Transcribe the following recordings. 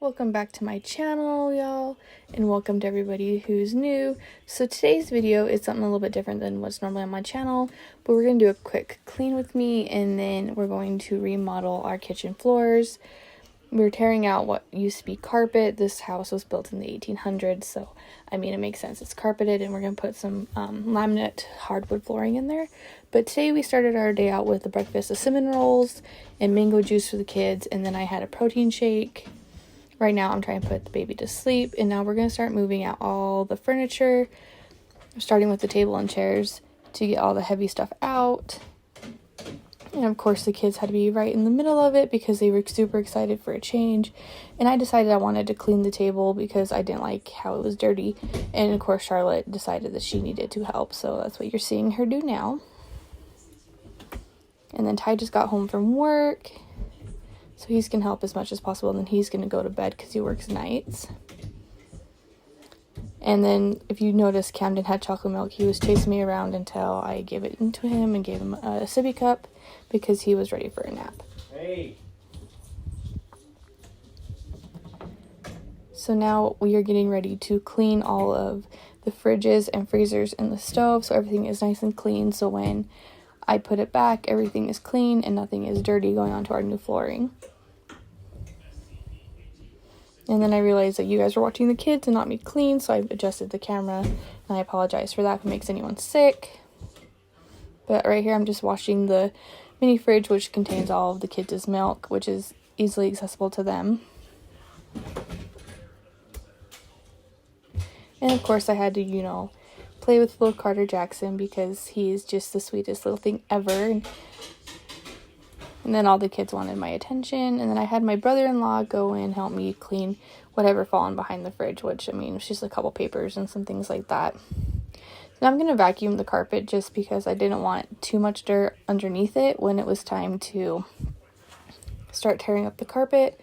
Welcome back to my channel, y'all, and welcome to everybody who's new. So today's video is something a little bit different than what's normally on my channel, but we're going to do a quick clean with me, and then we're going to remodel our kitchen floors. We're tearing out what used to be carpet. This house was built in the 1800s, so I mean, it makes sense. It's carpeted, and we're going to put some laminate hardwood flooring in there. But today we started our day out with a breakfast of cinnamon rolls and mango juice for the kids, and then I had a protein shake. Right now I'm trying to put the baby to sleep, and now we're going to start moving out all the furniture, starting with the table and chairs to get all the heavy stuff out. And of course the kids had to be right in the middle of it because they were super excited for a change. And I decided I wanted to clean the table because I didn't like how it was dirty. And of course Charlotte decided that she needed to help, so that's what you're seeing her do now. And then Ty just got home from work, so he's going to help as much as possible, and then he's going to go to bed because he works nights. And then, if you notice, Camden had chocolate milk. He was chasing me around until I gave it to him and gave him a sippy cup because he was ready for a nap. Hey. So now we are getting ready to clean all of the fridges and freezers and the stove, so everything is nice and clean. So when I put it back, everything is clean and nothing is dirty going onto our new flooring. And then I realized that you guys were watching the kids and not me clean, so I adjusted the camera, and I apologize for that if it makes anyone sick. But right here I'm just washing the mini fridge, which contains all of the kids' milk, which is easily accessible to them. And of course I had to, play with little Carter Jackson because he is just the sweetest little thing ever. And then all the kids wanted my attention. And then I had my brother-in-law go and help me clean whatever fallen behind the fridge, which, I mean, it's just a couple papers and some things like that. Now I'm going to vacuum the carpet just because I didn't want too much dirt underneath it when it was time to start tearing up the carpet.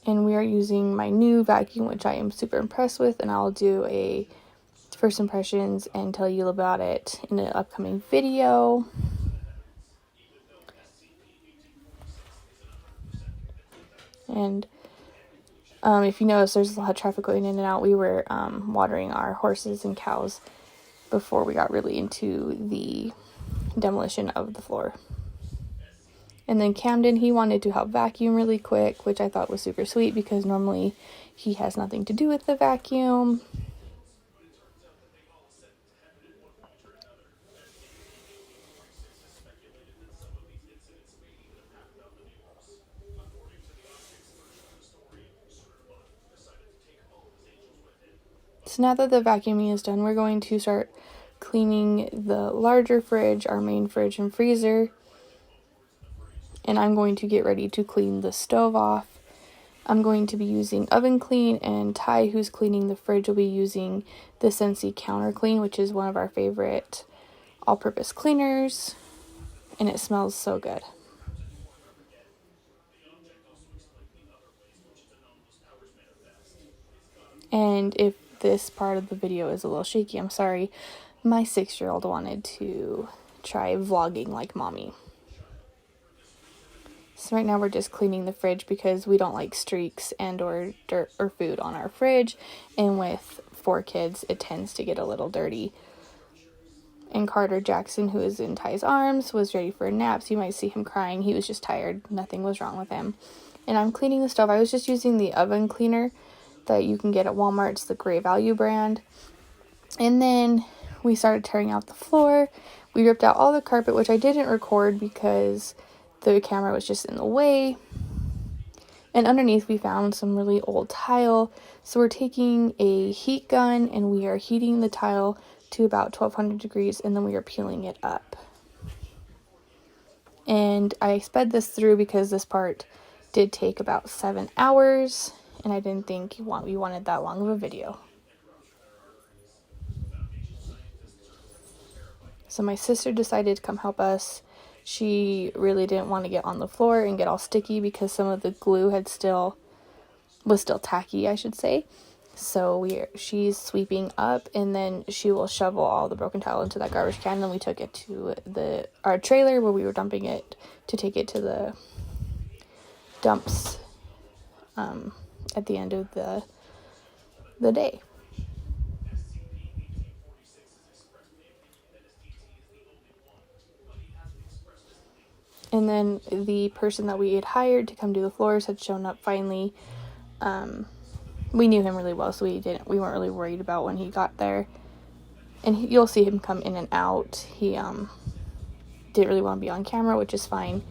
And we are using my new vacuum, which I am super impressed with. And I'll do a first impressions and tell you about it in an upcoming video. And if you notice, there's a lot of traffic going in and out. We were watering our horses and cows before we got really into the demolition of the floor. And then Camden, he wanted to help vacuum really quick, which I thought was super sweet because normally he has nothing to do with the vacuum. So now that the vacuuming is done, we're going to start cleaning the larger fridge, our main fridge and freezer. And I'm going to get ready to clean the stove off. I'm going to be using Oven Clean, and Ty, who's cleaning the fridge, will be using the Scentsy Counter Clean, which is one of our favorite all-purpose cleaners. And it smells so good. And if this part of the video is a little shaky, I'm sorry. My 6-year-old wanted to try vlogging like mommy. So right now we're just cleaning the fridge because we don't like streaks and or dirt or food on our fridge. And with 4 kids, it tends to get a little dirty. And Carter Jackson, who is in Ty's arms, was ready for a nap. So you might see him crying. He was just tired. Nothing was wrong with him. And I'm cleaning the stove. I was just using the oven cleaner that you can get at Walmart. It's the Great Value brand. And then we started tearing out the floor. We ripped out all the carpet, which I didn't record because the camera was just in the way. And underneath we found some really old tile. So we're taking a heat gun and we are heating the tile to about 1200 degrees, and then we are peeling it up. And I sped this through because this part did take about 7 hours. And I didn't think we wanted that long of a video. So my sister decided to come help us. She really didn't want to get on the floor and get all sticky because some of the glue was still tacky, I should say. So she's sweeping up, and then she will shovel all the broken tile into that garbage can. And then we took it to our trailer where we were dumping it to take it to the dumps at the end of the day. And then the person that we had hired to come do the floors had shown up finally. We knew him really well, so we weren't really worried about when he got there. And you'll see him come in and out. He didn't really want to be on camera, which is fine.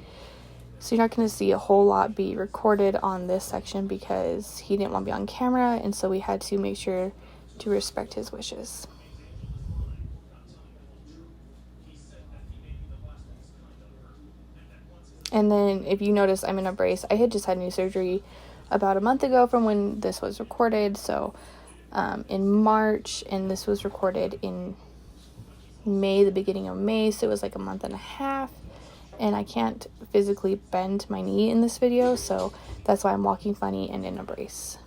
So you're not going to see a whole lot be recorded on this section because he didn't want to be on camera, and so we had to make sure to respect his wishes. And then if you notice, I'm in a brace. I had just had knee surgery about a month ago from when this was recorded, so in March, and this was recorded in May, the beginning of May, so it was like a month and a half. And I can't physically bend my knee in this video, so that's why I'm walking funny and in a brace.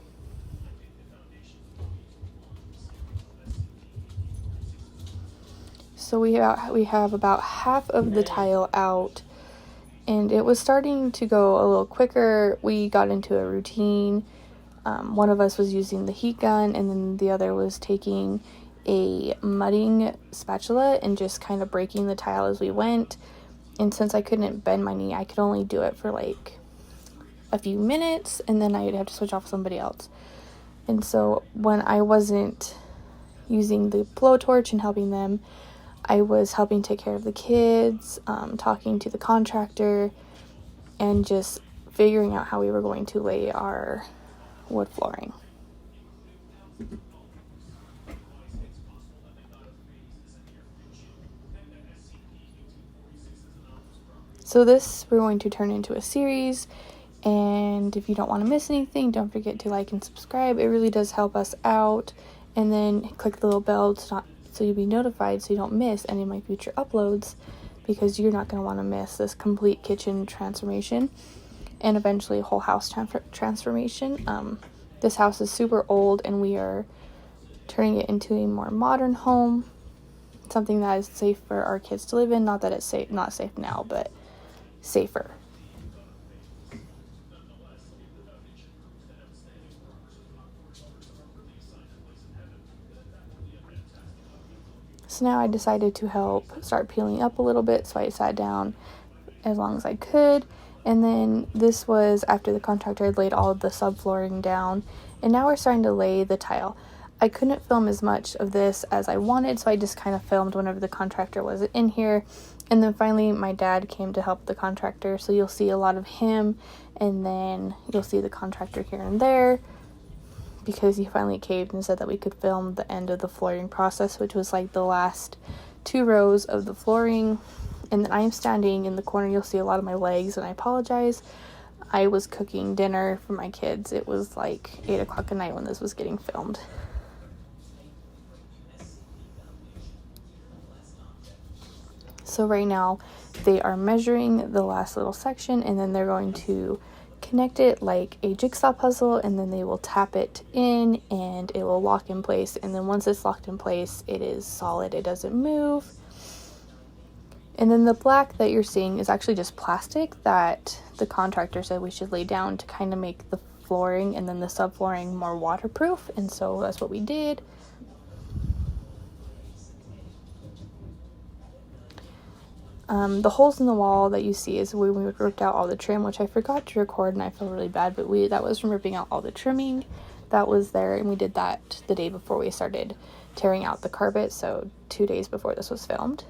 So we have about half of the tile out, and it was starting to go a little quicker. We got into a routine. One of us was using the heat gun, and then the other was taking a mudding spatula and just kind of breaking the tile as we went. And since I couldn't bend my knee, I could only do it for like a few minutes, and then I'd have to switch off somebody else. And so when I wasn't using the blowtorch and helping them, I was helping take care of the kids, talking to the contractor, and just figuring out how we were going to lay our wood flooring. So this we're going to turn into a series, and if you don't want to miss anything, don't forget to like and subscribe. It really does help us out. And then click the little bell so you'll be notified so you don't miss any of my future uploads, because you're not going to want to miss this complete kitchen transformation and eventually a whole house transformation. This house is super old, and we are turning it into a more modern home, something that is safe for our kids to live in. Not that it's not safe now, but safer. So now I decided to help start peeling up a little bit, so I sat down as long as I could. And then this was after the contractor had laid all of the subflooring down, and now we're starting to lay the tile. I couldn't film as much of this as I wanted, so I just kind of filmed whenever the contractor wasn't in here. And then finally my dad came to help the contractor, so you'll see a lot of him, and then you'll see the contractor here and there, because he finally caved and said that we could film the end of the flooring process, which was like the last 2 rows of the flooring. And then I'm standing in the corner. You'll see a lot of my legs, and I apologize. I was cooking dinner for my kids. It was like 8 o'clock at night when this was getting filmed. So right now they are measuring the last little section, and then they're going to connect it like a jigsaw puzzle, and then they will tap it in and it will lock in place. And then once it's locked in place, it is solid. It doesn't move. And then the black that you're seeing is actually just plastic that the contractor said we should lay down to kind of make the flooring and then the subflooring more waterproof. And so that's what we did. The holes in the wall that you see is when we ripped out all the trim, which I forgot to record, and I feel really bad, but that was from ripping out all the trimming that was there, and we did that the day before we started tearing out the carpet, so 2 days before this was filmed.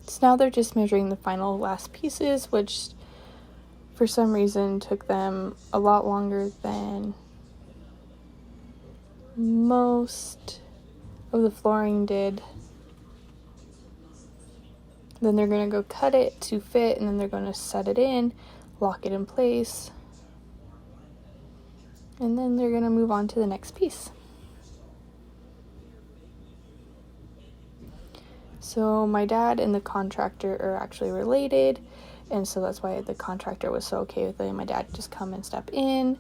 So now they're just measuring the final last pieces, which for some reason took them a lot longer than most of the flooring did. Then they're going to go cut it to fit, and then they're going to set it in, lock it in place, and then they're going to move on to the next piece. So my dad and the contractor are actually related, and so that's why the contractor was so okay with letting my dad just come and step in,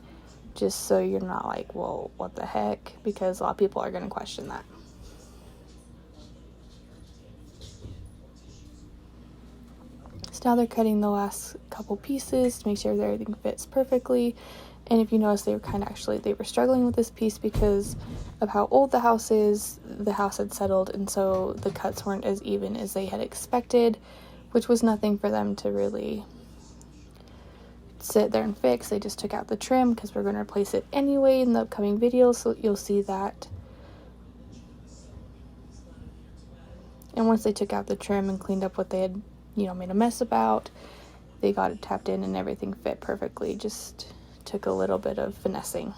just so you're not like, well, what the heck, because a lot of people are going to question that. So now they're cutting the last couple pieces to make sure that everything fits perfectly. And if you notice, they were struggling with this piece because of how old the house is. The house had settled, and so the cuts weren't as even as they had expected, which was nothing for them to really sit there and fix. They just took out the trim because we're going to replace it anyway in the upcoming videos, so you'll see that. And once they took out the trim and cleaned up what they had, made a mess about, they got it tapped in and everything fit perfectly. Just took a little bit of finessing.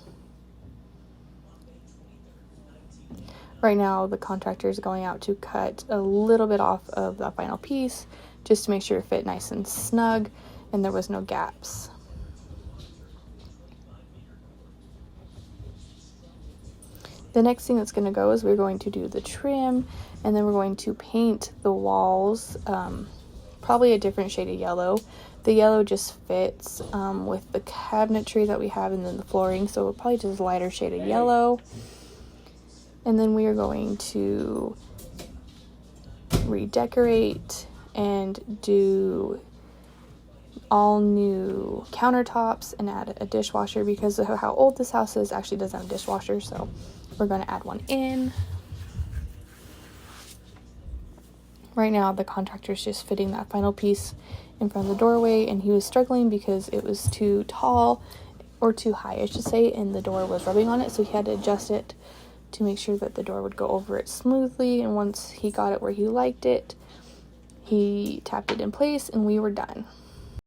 Right now, the contractor is going out to cut a little bit off of the final piece just to make sure it fit nice and snug and there was no gaps. The next thing that's going to go is we're going to do the trim, and then we're going to paint the walls, probably a different shade of yellow. The yellow just fits with the cabinetry that we have and then the flooring, so probably just a lighter shade of yellow. And then we are going to redecorate and do all new countertops and add a dishwasher because of how old this house is. Actually doesn't have a dishwasher, so we're going to add one in. Right now the contractor's just fitting that final piece in front of the doorway, and he was struggling because it was too tall, or too high I should say, and the door was rubbing on it, so he had to adjust it to make sure that the door would go over it smoothly. And once he got it where he liked it, he tapped it in place and we were done.